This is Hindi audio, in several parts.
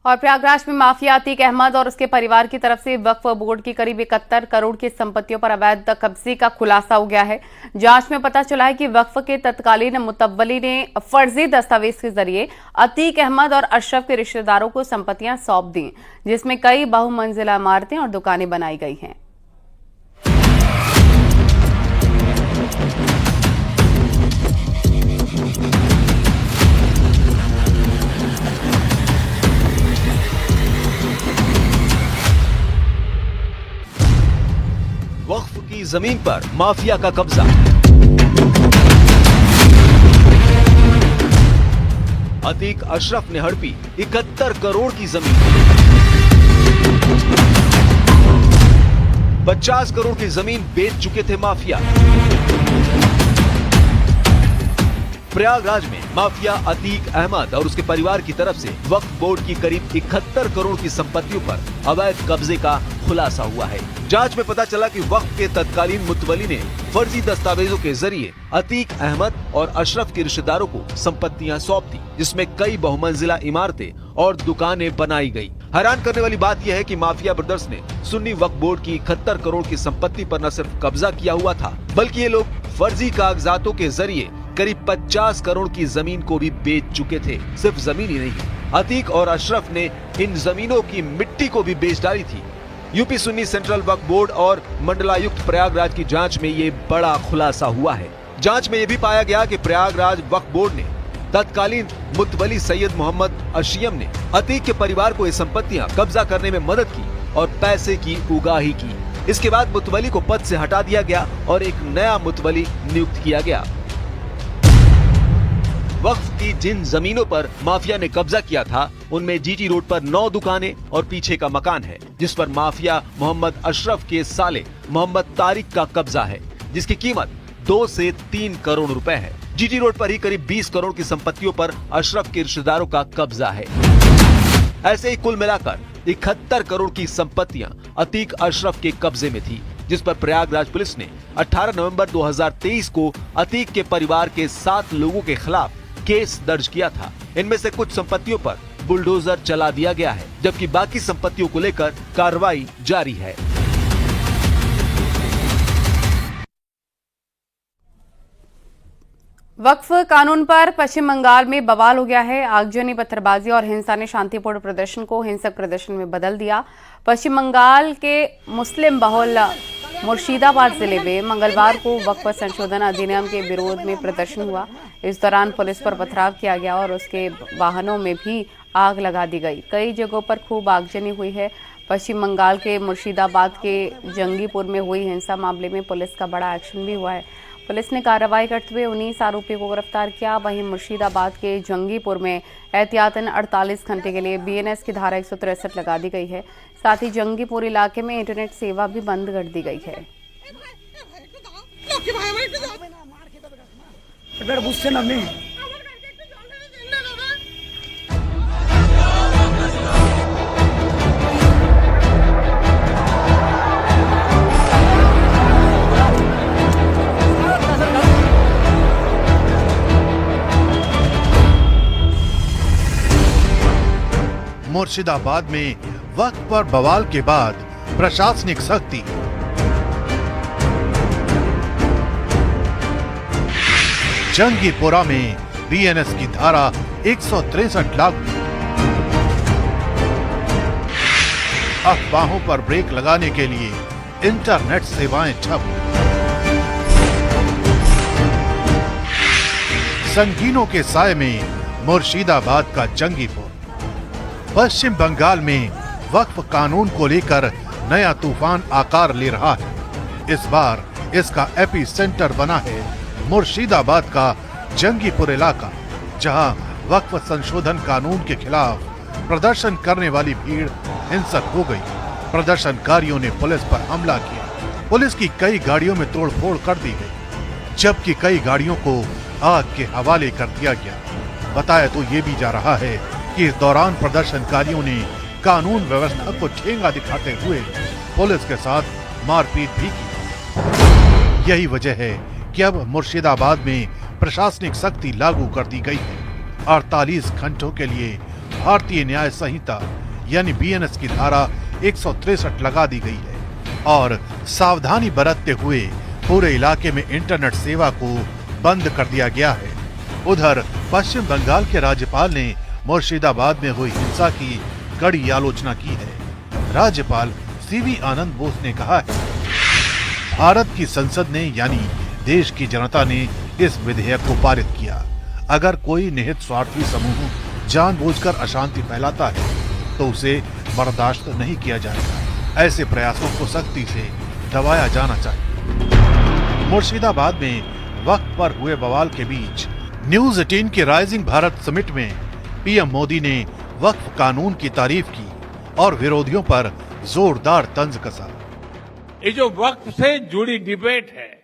और प्रयागराज में माफिया अतीक अहमद और उसके परिवार की तरफ से वक्फ बोर्ड की करीब 71 करोड़ की संपत्तियों पर अवैध कब्जे का खुलासा हो गया है। जांच में पता चला है कि वक्फ के तत्कालीन मुतव्वली ने फर्जी दस्तावेज के जरिए अतीक अहमद और अशरफ के रिश्तेदारों को संपत्तियां सौंप दी, जिसमें कई बहुमंजिला इमारतें और दुकानें बनाई गई हैं। वक्फ की जमीन पर माफिया का कब्जा। अतीक अशरफ ने हड़पी 71 करोड़ की जमीन। 50 करोड़ की जमीन बेच चुके थे माफिया। प्रयागराज में माफिया अतीक अहमद और उसके परिवार की तरफ से वक्फ बोर्ड की करीब 71 करोड़ की संपत्तियों पर अवैध कब्जे का खुलासा हुआ है। जांच में पता चला कि वक्फ के तत्कालीन मुतवली ने फर्जी दस्तावेजों के जरिए अतीक अहमद और अशरफ के रिश्तेदारों को संपत्तियां सौंप दी, जिसमें कई बहुमंजिला इमारतें और दुकानें बनाई गई। हैरान करने वाली बात यह है कि माफिया ब्रदर्स ने सुन्नी वक्फ बोर्ड की 71 करोड़ की संपत्ति पर न सिर्फ कब्जा किया हुआ था, बल्कि ये लोग फर्जी कागजातों के जरिए करीब 50 करोड़ की जमीन को भी बेच चुके थे। सिर्फ जमीन ही नहीं, अतीक और अशरफ ने इन जमीनों की मिट्टी को भी बेच डाली थी। यूपी सुन्नी सेंट्रल वक्फ बोर्ड और मंडलायुक्त प्रयागराज की जांच में ये बड़ा खुलासा हुआ है। जांच में ये भी पाया गया कि प्रयागराज वक्फ बोर्ड ने तत्कालीन मुतवली सैयद मोहम्मद अशियम ने अतीक के परिवार को ये संपत्तियां कब्जा करने में मदद की और पैसे की उगाही की। इसके बाद मुतवली को पद से हटा दिया गया और एक नया मुतवली नियुक्त किया गया। वक्फ की जिन जमीनों पर माफिया ने कब्जा किया था, उनमें जीटी रोड पर 9 दुकानें और पीछे का मकान है, जिस पर माफिया मोहम्मद अशरफ के साले मोहम्मद तारिक का कब्जा है, जिसकी कीमत 2 से 3 करोड़ रुपए है। जीटी रोड पर ही करीब 20 करोड़ की संपत्तियों पर अशरफ के रिश्तेदारों का कब्जा है। ऐसे ही कुल मिलाकर 71 करोड़ की संपत्तियां अतीक अशरफ के कब्जे में थी, जिस पर प्रयागराज पुलिस ने 18 नवंबर 2023 को अतीक के परिवार के 7 लोगों के खिलाफ केस दर्ज किया था। इनमें से कुछ संपत्तियों पर बुलडोजर चला दिया गया है, जबकि बाकी संपत्तियों को लेकर कार्रवाई जारी है। वक्फ कानून पर पश्चिम बंगाल में बवाल हो गया है। आगजनी, पत्थरबाजी और हिंसा ने शांतिपूर्ण प्रदर्शन को हिंसक प्रदर्शन में बदल दिया। पश्चिम बंगाल के मुस्लिम बहुल मुर्शिदाबाद जिले में मंगलवार को वक्फ संशोधन अधिनियम के विरोध में प्रदर्शन हुआ। इस दौरान पुलिस पर पथराव किया गया और उसके वाहनों में भी आग लगा दी गई। कई जगहों पर खूब आगजनी हुई है। पश्चिम बंगाल के मुर्शिदाबाद के जंगीपुर में हुई हिंसा मामले में पुलिस का बड़ा एक्शन भी हुआ है। पुलिस ने कार्रवाई करते हुए 19 आरोपियों को गिरफ्तार किया। वहीं मुर्शिदाबाद के जंगीपुर में एहतियातन 48 घंटे के लिए बीएनएस की धारा 163 लगा दी गई है। साथ ही जंगीपुर इलाके में इंटरनेट सेवा भी बंद कर दी गई है। मुर्शिदाबाद में वक्फ पर बवाल के बाद प्रशासनिक सख्ती। जंगीपुरा में बीएनएस की धारा 163 लागू। अफवाहों पर ब्रेक लगाने के लिए इंटरनेट सेवाएं ठप। संगीनों के साए में मुर्शिदाबाद का जंगीपुर। पश्चिम बंगाल में वक्फ कानून को लेकर नया तूफान आकार ले रहा है। इस बार इसका एपी सेंटर बना है मुर्शिदाबाद का जंगीपुर इलाका, जहां वक्फ संशोधन कानून के खिलाफ प्रदर्शन करने वाली भीड़ हिंसक हो गई। प्रदर्शनकारियों ने पुलिस पर हमला किया। पुलिस की कई गाड़ियों में तोड़फोड़ कर दी गई, जबकि कई गाड़ियों को आग के हवाले कर दिया गया। बताया तो ये भी जा रहा है कि इस दौरान प्रदर्शनकारियों ने कानून व्यवस्था को ठेंगा दिखाते हुए पुलिस के साथ मारपीट भी की। यही वजह है कि अब मुर्शिदाबाद में प्रशासनिक सख्ती लागू कर दी गई है। 48 घंटों के लिए भारतीय न्याय संहिता यानी बीएनएस की धारा 163 लगा दी गई है और सावधानी बरतते हुए पूरे इलाके में इंटरनेट सेवा को बंद कर दिया गया है। उधर पश्चिम बंगाल के राज्यपाल ने मुर्शिदाबाद में हुई हिंसा की कड़ी आलोचना की है। राज्यपाल सीवी आनंद बोस ने कहा है, भारत की संसद ने यानी देश की जनता ने इस विधेयक को पारित किया। अगर कोई निहित स्वार्थी समूह जानबूझकर अशांति फैलाता है तो उसे बर्दाश्त नहीं किया जाएगा। ऐसे प्रयासों को सख्ती से दबाया जाना चाहिए। मुर्शिदाबाद में वक्त पर हुए बवाल के बीच न्यूज 18 के राइजिंग भारत समिट में पीएम मोदी ने वक्फ कानून की तारीफ की और विरोधियों पर जोरदार तंज कसा। ये जो वक्फ से जुड़ी डिबेट है,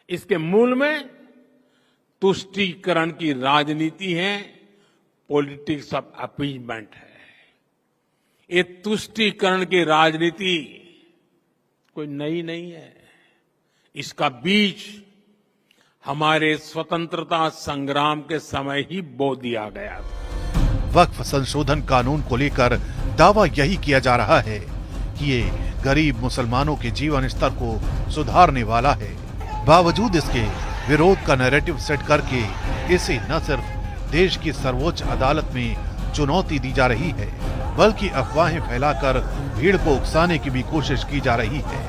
इसके मूल में तुष्टीकरण की राजनीति है, पॉलिटिक्स ऑफ अपीजमेंट है। ये तुष्टीकरण की राजनीति कोई नई नहीं है। इसका बीज हमारे स्वतंत्रता संग्राम के समय ही बो दिया गया था। वक्फ संशोधन कानून को लेकर दावा यही किया जा रहा है कि ये गरीब मुसलमानों के जीवन स्तर को सुधारने वाला है। बावजूद इसके विरोध का नैरेटिव सेट करके इसे न सिर्फ देश की सर्वोच्च अदालत में चुनौती दी जा रही है, बल्कि अफवाहें फैलाकर भीड़ को उकसाने की भी कोशिश की जा रही है।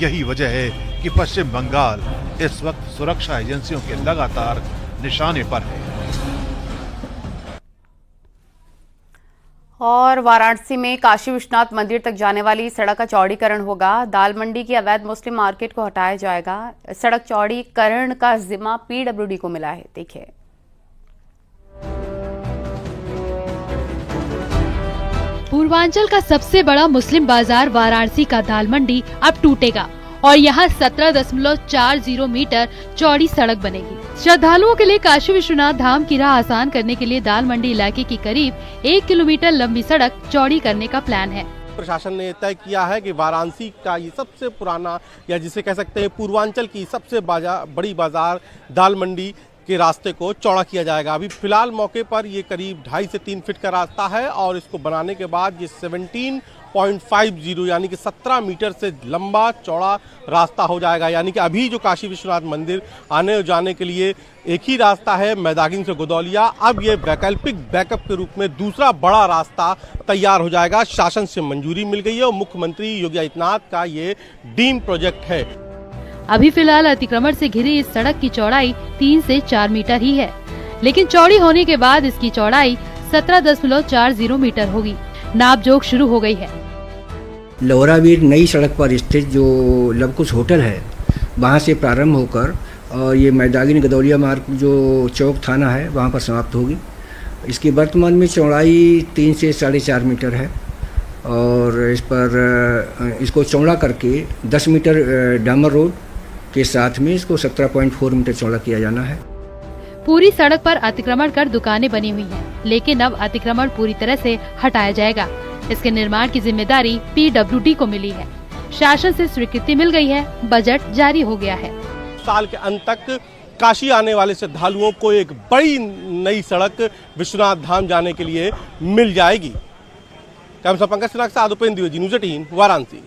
यही वजह है कि पश्चिम बंगाल इस वक्त सुरक्षा एजेंसियों के लगातार निशाने पर है। और वाराणसी में काशी विश्वनाथ मंदिर तक जाने वाली सड़क का चौड़ीकरण होगा। दाल मंडी की अवैध मुस्लिम मार्केट को हटाया जाएगा। सड़क चौड़ीकरण का जिम्मा पीडब्ल्यूडी को मिला है। देखिए, पूर्वांचल का सबसे बड़ा मुस्लिम बाजार वाराणसी का दाल मंडी अब टूटेगा और यहाँ 17.40 मीटर चौड़ी सड़क बनेगी। श्रद्धालुओं के लिए काशी विश्वनाथ धाम की राह आसान करने के लिए दाल मंडी इलाके की करीब 1 किलोमीटर लंबी सड़क चौड़ी करने का प्लान है। प्रशासन ने तय किया है कि वाराणसी का ये सबसे पुराना या जिसे कह सकते हैं पूर्वांचल की सबसे बड़ी बाजार दाल मंडी के रास्ते को चौड़ा किया जाएगा। अभी फिलहाल मौके पर ये करीब 2.5 से 3 फीट का रास्ता है और इसको बनाने के बाद ये 17.50 यानी कि 17 मीटर से लंबा चौड़ा रास्ता हो जाएगा। यानी कि अभी जो काशी विश्वनाथ मंदिर आने और जाने के लिए एक ही रास्ता है मैदागिन से गोदौलिया, अब ये वैकल्पिक बैकअप के रूप में दूसरा बड़ा रास्ता तैयार हो जाएगा। शासन से मंजूरी मिल गई है और मुख्यमंत्री योगी आदित्यनाथ का ये ड्रीम प्रोजेक्ट है। अभी फिलहाल अतिक्रमण से घिरी इस सड़क की चौड़ाई 3 से 4 मीटर ही है, लेकिन चौड़ी होने के बाद इसकी चौड़ाई 17.40 मीटर होगी। नापजोख शुरू हो गई है। लोहरावीर नई सड़क पर स्थित जो लवकुश होटल है, वहाँ से प्रारंभ होकर और ये मैदागिन गदौलिया मार्ग जो चौक थाना है वहाँ पर समाप्त होगी। इसकी वर्तमान में चौड़ाई 3 से 4.5 मीटर है और इस पर इसको चौड़ा करके 10 मीटर डामर रोड के साथ में इसको 17.4 मीटर चौड़ा किया जाना है। पूरी सड़क पर अतिक्रमण कर दुकानें बनी हुई हैं, लेकिन अब अतिक्रमण पूरी तरह से हटाया जाएगा। इसके निर्माण की जिम्मेदारी पीडब्ल्यूडी को मिली है। शासन से स्वीकृति मिल गई है, बजट जारी हो गया है। साल के अंत तक काशी आने वाले श्रद्धालुओं को एक बड़ी नई सड़क विश्वनाथ धाम जाने के लिए मिल जाएगी। कैमरा पंकज सिन्हा के साथ उपेंद्र द्विवेदी, न्यूज़ 18 वाराणसी।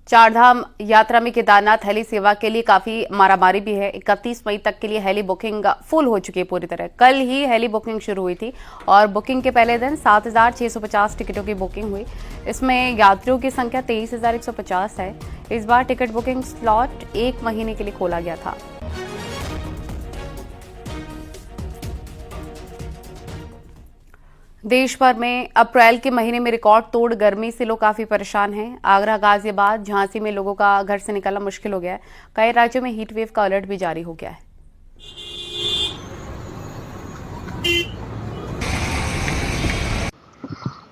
चारधाम यात्रा में केदारनाथ हेली सेवा के लिए काफी मारामारी भी है। 31 मई तक के लिए हेली बुकिंग फुल हो चुकी है पूरी तरह। कल ही हेली बुकिंग शुरू हुई थी और बुकिंग के पहले दिन 7,650 टिकटों की बुकिंग हुई। इसमें यात्रियों की संख्या 23,150 है। इस बार टिकट बुकिंग स्लॉट 1 महीने के लिए खोला गया था। देश भर में अप्रैल के महीने में रिकॉर्ड तोड़ गर्मी से लोग काफी परेशान हैं। आगरा, गाजियाबाद, झांसी में लोगों का घर से निकलना मुश्किल हो गया है। कई राज्यों में हीट वेव का अलर्ट भी जारी हो गया है।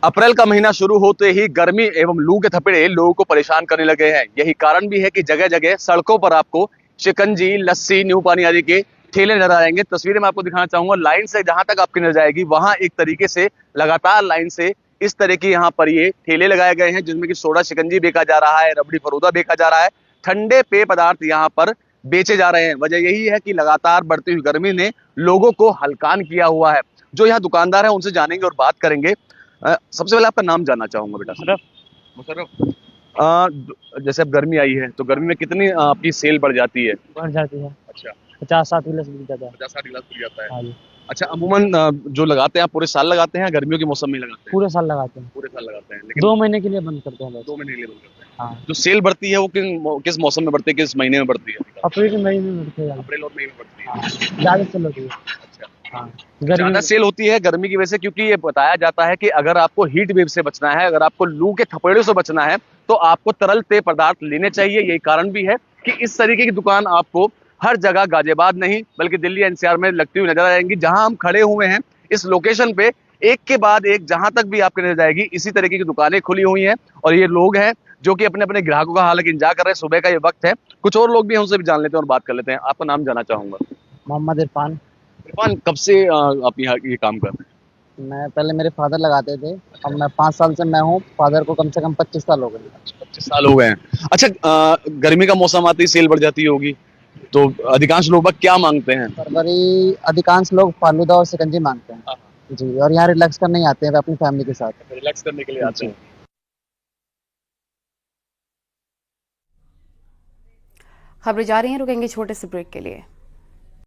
अप्रैल का महीना शुरू होते ही गर्मी एवं लू के थपेड़े लोगों को परेशान करने लगे हैं। यही कारण भी है कि जगह जगह सड़कों पर आपको शिकंजी, लस्सी, नींबू पानी आदि के ठेले नजर आएंगे। तस्वीरें मैं आपको दिखाना चाहूंगा। लाइन से जहां तक आपकी नजर जाएगी वहां एक तरीके से लगातार लाइन से इस तरह की यहाँ पर ये ठेले लगाए गए हैं, जिसमें कि सोडा शिकंजी बेचा जा रहा है, रबड़ी फरूदा बेचा जा रहा है। ठंडे पेय पदार्थ यहाँ पर बेचे जा रहे हैं। वजह यही है कि लगातार बढ़ती हुई गर्मी ने लोगों को हलकान किया हुआ है। जो यहाँ दुकानदार है उनसे जानेंगे और बात करेंगे। सबसे पहले आपका नाम जानना चाहूंगा बेटा। मुशर्रफ, जैसे अब गर्मी आई है तो गर्मी में कितनी आपकी सेल बढ़ जाती है? बढ़ जाती है। अच्छा, 50-60 गिलास बिक जाता है। 50-60 गिलास बिक जाता है। हाँ जी, अच्छा, अमूमन जो लगाते हैं आप पूरे साल लगाते हैं या गर्मियों के मौसम में लगाते हैं? पूरे साल लगाते हैं। पूरे साल लगाते हैं, लेकिन 2 महीने के लिए बंद करते हैं बस। 2 महीने के लिए बंद करते हैं। हाँ, जो सेल बढ़ती है वो किस मौसम में बढ़ती है, किस महीने में बढ़ती है? अप्रैल के महीने में बढ़ते हैं। अप्रैल और मई में बढ़ती है। हाँ, ज्यादा सेल होती है। अच्छा, हाँ, ज्यादा गर्मी सेल होती है गर्मी की वजह से, क्योंकि ये बताया जाता है कि अगर आपको हीट वेव से बचना है, अगर आपको लू के थपेड़ों से बचना है, तो आपको तरल पेय पदार्थ लेने चाहिए। यही कारण भी है कि इस तरीके की दुकान आपको हर जगह, गाजियाबाद नहीं बल्कि दिल्ली एनसीआर में लगती हुई नजर आएंगी। जहां हम खड़े हुए हैं इस लोकेशन पे, एक के बाद एक जहां तक भी आपको नजर आएगी इसी तरीके की दुकानें खुली हुई हैं और ये लोग हैं जो कि अपने अपने ग्राहकों का हालांकि इंतजार कर रहे हैं। सुबह का ये वक्त है, कुछ और लोग भी हैं, उनसे भी जान लेते हैं और बात कर लेते हैं। आपका नाम जानना चाहूंगा। मोहम्मद इरफान। इरफान, कब से आप यहाँ ये काम कर रहे हैं? मैं पहले मेरे फादर लगाते थे, अब मैं 5 साल से मैं हूँ। फादर को कम से कम 25 साल हो गए। 25 साल हो गए हैं। अच्छा, गर्मी का मौसम आते ही सेल बढ़ जाती होगी, तो अधिकांश लोग क्या मांगते हैं? फरवरी अधिकांश लोग फालूदा और शिकंजी मांगते हैं जी, और यहाँ रिलैक्स करने ही आते हैं अपनी फैमिली के साथ। रिलैक्स करने के लिए आते हैं। खबरें जारी हैं, रुकेंगे छोटे से ब्रेक के लिए।